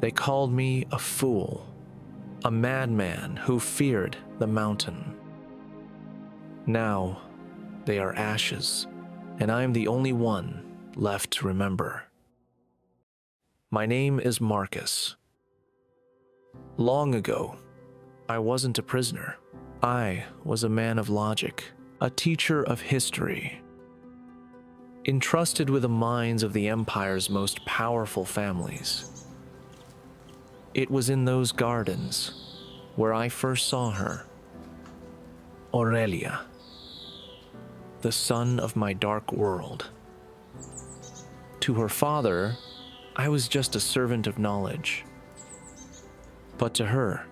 They called me a fool, a madman who feared the mountain. Now, they are ashes, and I am the only one left to remember. My name is Marcus. Long ago, I wasn't a prisoner. I was a man of logic, a teacher of history, entrusted with the minds of the empire's most powerful families. It was in those gardens where I first saw her, Aurelia, the sun of my dark world. To her father, I was just a servant of knowledge. But to her,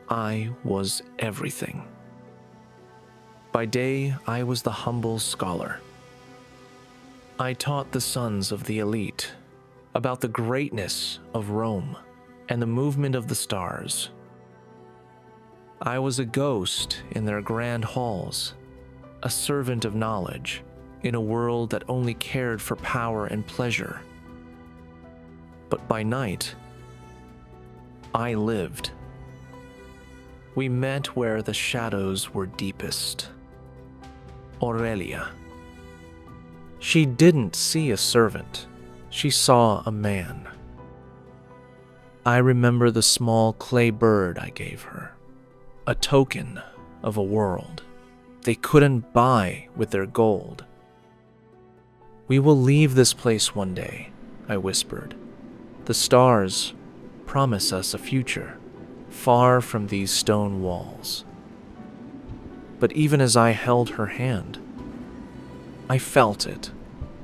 I was everything. By day, I was the humble scholar. I taught the sons of the elite about the greatness of Rome and the movement of the stars. I was a ghost in their grand halls, a servant of knowledge in a world that only cared for power and pleasure. But by night, I lived. We met where the shadows were deepest. Aurelia. She didn't see a servant. She saw a man. I remember the small clay bird I gave her, a token of a world they couldn't buy with their gold. We will leave this place one day, I whispered. The stars promise us a future far from these stone walls. But even as I held her hand, I felt it,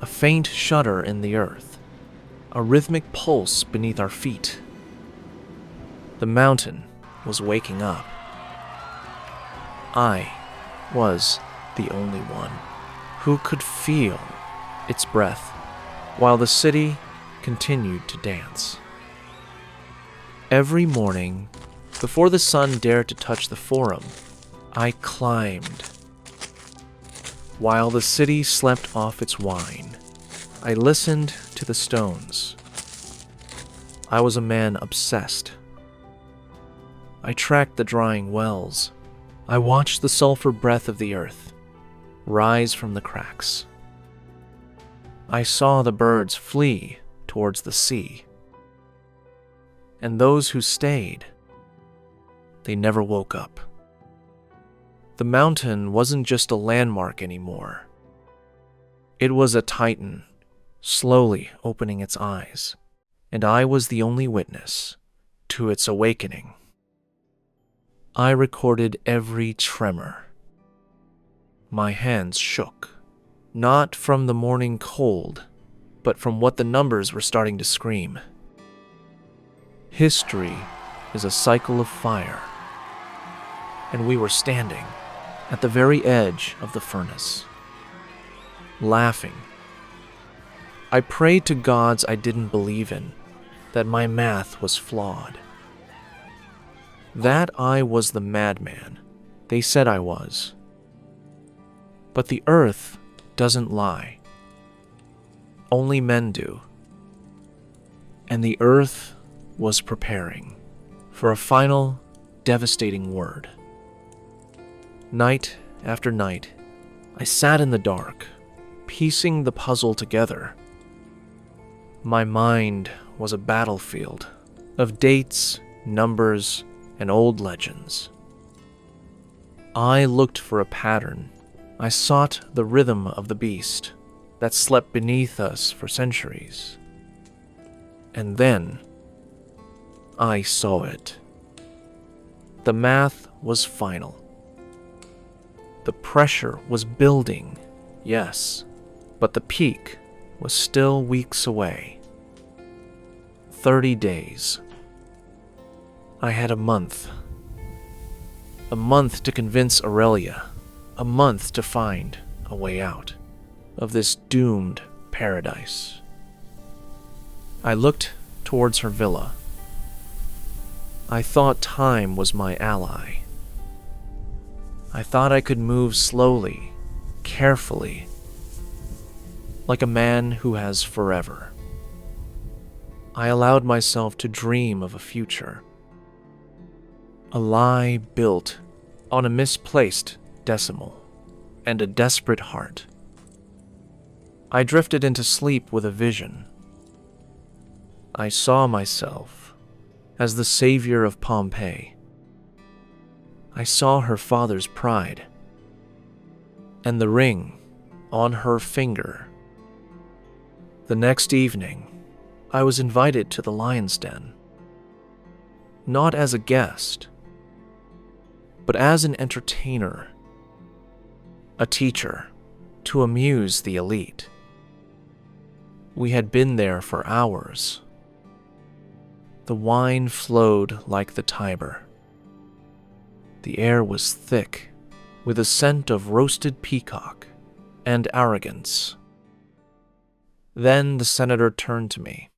a faint shudder in the earth, a rhythmic pulse beneath our feet. The mountain was waking up. I was the only one who could feel its breath while the city continued to dance. Every morning, before the sun dared to touch the forum, I climbed. While the city slept off its wine, I listened to the stones. I was a man obsessed. I tracked the drying wells. I watched the sulfur breath of the earth rise from the cracks. I saw the birds flee towards the sea. And those who stayed, they never woke up. The mountain wasn't just a landmark anymore. It was a titan, slowly opening its eyes, and I was the only witness to its awakening. I recorded every tremor. My hands shook, not from the morning cold, but from what the numbers were starting to scream. History is a cycle of fire, and we were standing at the very edge of the furnace, laughing. I prayed to gods I didn't believe in, that my math was flawed, that I was the madman they said I was. But the earth doesn't lie. Only men do. And the earth was preparing for a final, devastating word. Night after night, I sat in the dark, piecing the puzzle together. My mind was a battlefield of dates, numbers, and old legends. I looked for a pattern. I sought the rhythm of the beast that slept beneath us for centuries. And then I saw it. The math was final. The pressure was building, yes, but the peak was still weeks away. 30 days. I had a month. A month to convince Aurelia. A month to find a way out of this doomed paradise. I looked towards her villa. I thought time was my ally. I thought I could move slowly, carefully, like a man who has forever. I allowed myself to dream of a future. A lie built on a misplaced decimal and a desperate heart. I drifted into sleep with a vision. I saw myself as the savior of Pompeii. I saw her father's pride and the ring on her finger. The next evening, I was invited to the lion's den, not as a guest, but as an entertainer, a teacher to amuse the elite. We had been there for hours. The wine flowed like the Tiber. The air was thick with a scent of roasted peacock and arrogance. Then the senator turned to me.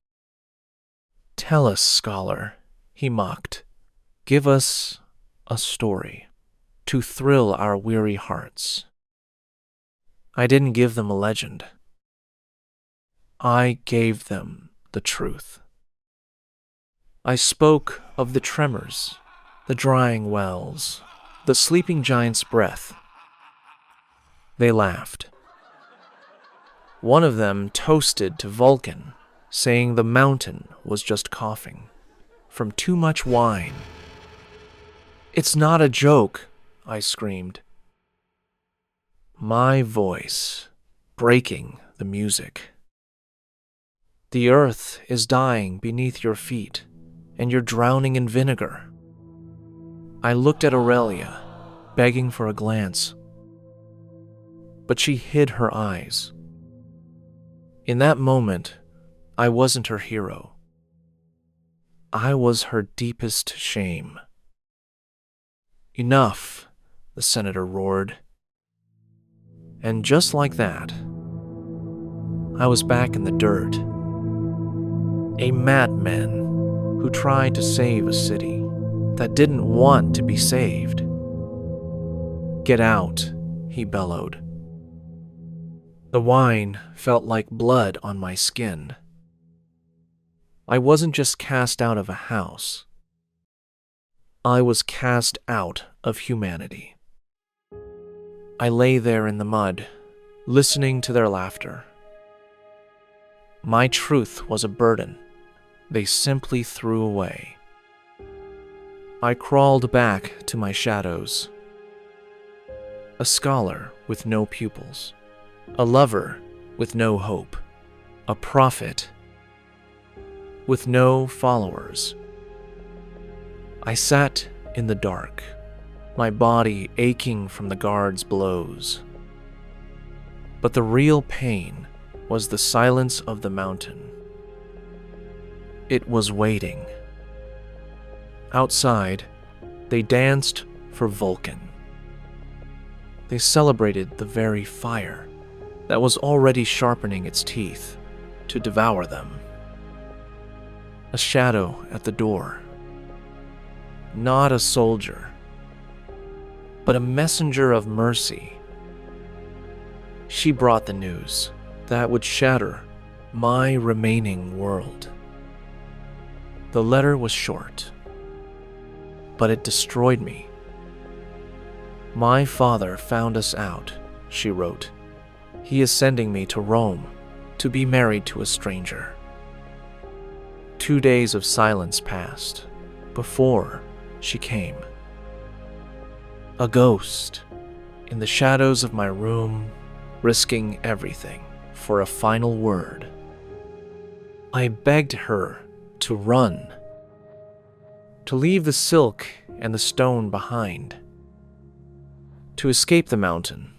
"Tell us, scholar," he mocked. "Give us a story to thrill our weary hearts." I didn't give them a legend. I gave them the truth. I spoke of the tremors, the drying wells, the sleeping giant's breath. They laughed. One of them toasted to Vulcan, saying the mountain was just coughing from too much wine. "It's not a joke," I screamed, my voice breaking the music. "The earth is dying beneath your feet, and you're drowning in vinegar." I looked at Aurelia, begging for a glance, but she hid her eyes. In that moment, I wasn't her hero. I was her deepest shame. "Enough," the senator roared. And just like that, I was back in the dirt. A madman who tried to save a city that didn't want to be saved. "Get out," he bellowed. The wine felt like blood on my skin. I wasn't just cast out of a house. I was cast out of humanity. I lay there in the mud, listening to their laughter. My truth was a burden they simply threw away. I crawled back to my shadows. A scholar with no pupils, a lover with no hope, a prophet with no followers. I sat in the dark, my body aching from the guards' blows. But the real pain was the silence of the mountain. It was waiting. Outside, they danced for Vulcan. They celebrated the very fire that was already sharpening its teeth to devour them. A shadow at the door. Not a soldier, but a messenger of mercy. She brought the news that would shatter my remaining world. The letter was short, but it destroyed me. "My father found us out," she wrote. "He is sending me to Rome to be married to a stranger." 2 days of silence passed before she came. A ghost in the shadows of my room, risking everything for a final word. I begged her to run, to leave the silk and the stone behind, to escape the mountain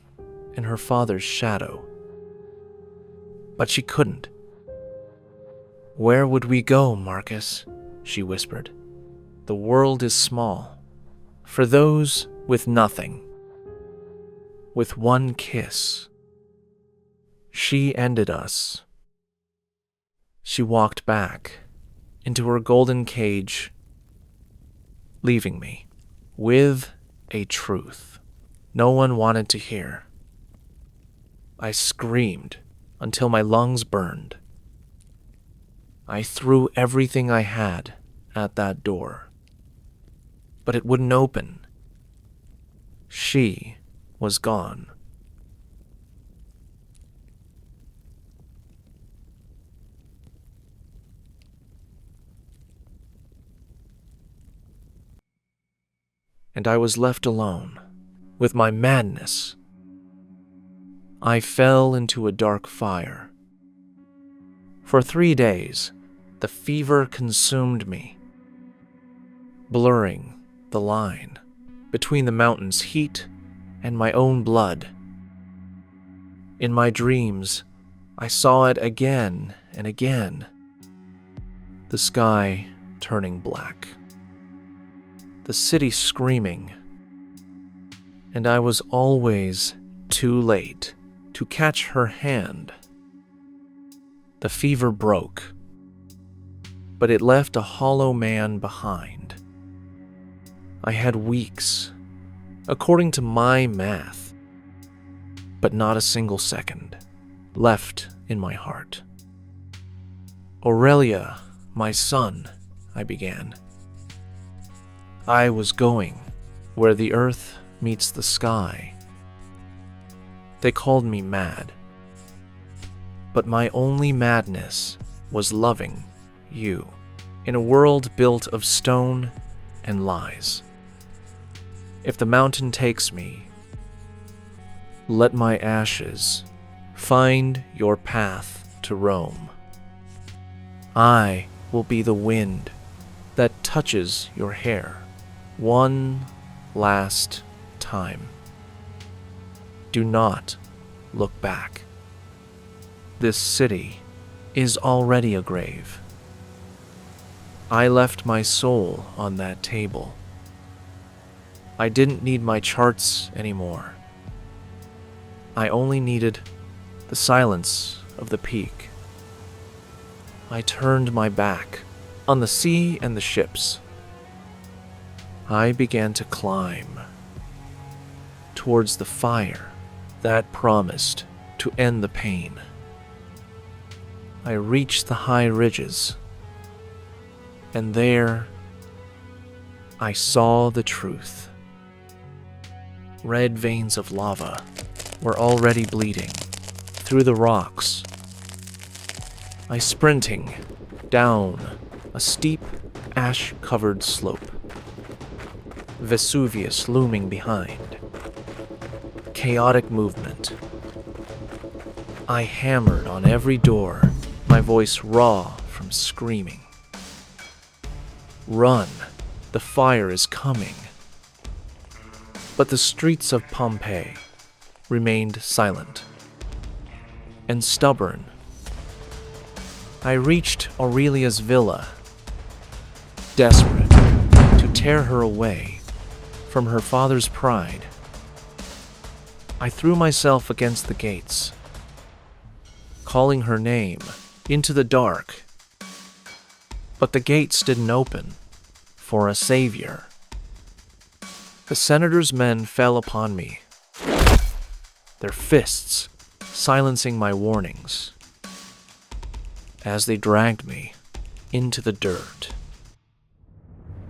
and her father's shadow. But she couldn't. "Where would we go, Marcus?" she whispered. "The world is small for those with nothing." With one kiss, she ended us. She walked back into her golden cage, leaving me with a truth no one wanted to hear. I screamed until my lungs burned. I threw everything I had at that door, but it wouldn't open. She was gone. And I was left alone with my madness. I fell into a dark fire. For 3 days, the fever consumed me, blurring the line between the mountain's heat and my own blood. In my dreams, I saw it again and again, the sky turning black, the city screaming, and I was always too late to catch her hand. The fever broke, but it left a hollow man behind. I had weeks, according to my math, but not a single second left in my heart. Aurelia, my son, I began. I was going where the earth meets the sky. They called me mad, but my only madness was loving you in a world built of stone and lies. If the mountain takes me, let my ashes find your path to Rome. I will be the wind that touches your hair one last time. Do not look back. This city is already a grave. I left my soul on that table. I didn't need my charts anymore. I only needed the silence of the peak. I turned my back on the sea and the ships. I began to climb towards the fire that promised to end the pain. I reached the high ridges, and there I saw the truth. Red veins of lava were already bleeding through the rocks. I sprinting down a steep, ash-covered slope. Vesuvius looming behind. Chaotic movement. I hammered on every door, my voice raw from screaming. Run, the fire is coming. But the streets of Pompeii remained silent and stubborn. I reached Aurelia's villa, desperate to tear her away from her father's pride. I threw myself against the gates, calling her name into the dark. But the gates didn't open for a savior. The senator's men fell upon me, their fists silencing my warnings, as they dragged me into the dirt.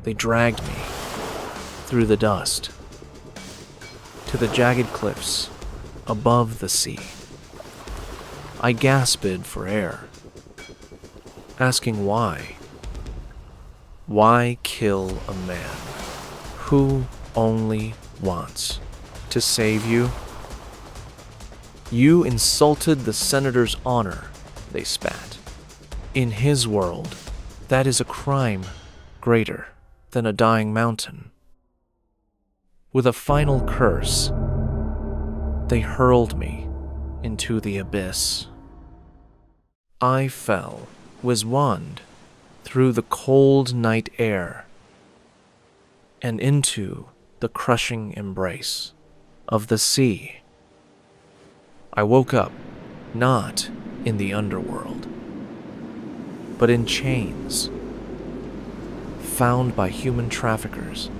They dragged me through the dust to the jagged cliffs above the sea. I gasped for air, asking why. Why kill a man who only wants to save you? You insulted the senator's honor, they spat. In his world, that is a crime greater than a dying mountain. With a final curse, they hurled me into the abyss. I fell, was wand, through the cold night air, and into the crushing embrace of the sea. I woke up, not in the underworld, but in chains, found by human traffickers,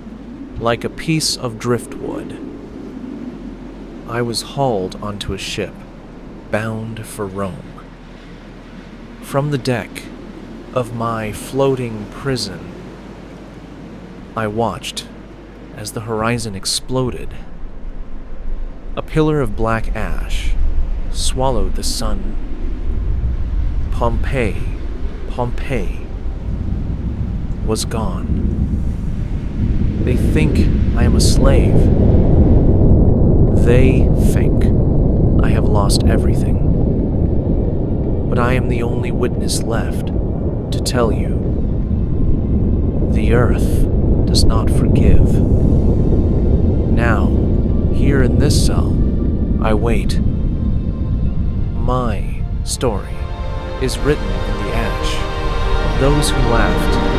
like a piece of driftwood. I was hauled onto a ship, bound for Rome. From the deck, of my floating prison, I watched as the horizon exploded. A pillar of black ash swallowed the sun. Pompeii was gone. They think I am a slave. They think I have lost everything. But I am the only witness left to tell you. The earth does not forgive. Now, here in this cell, I wait. My story is written in the ash of those who laughed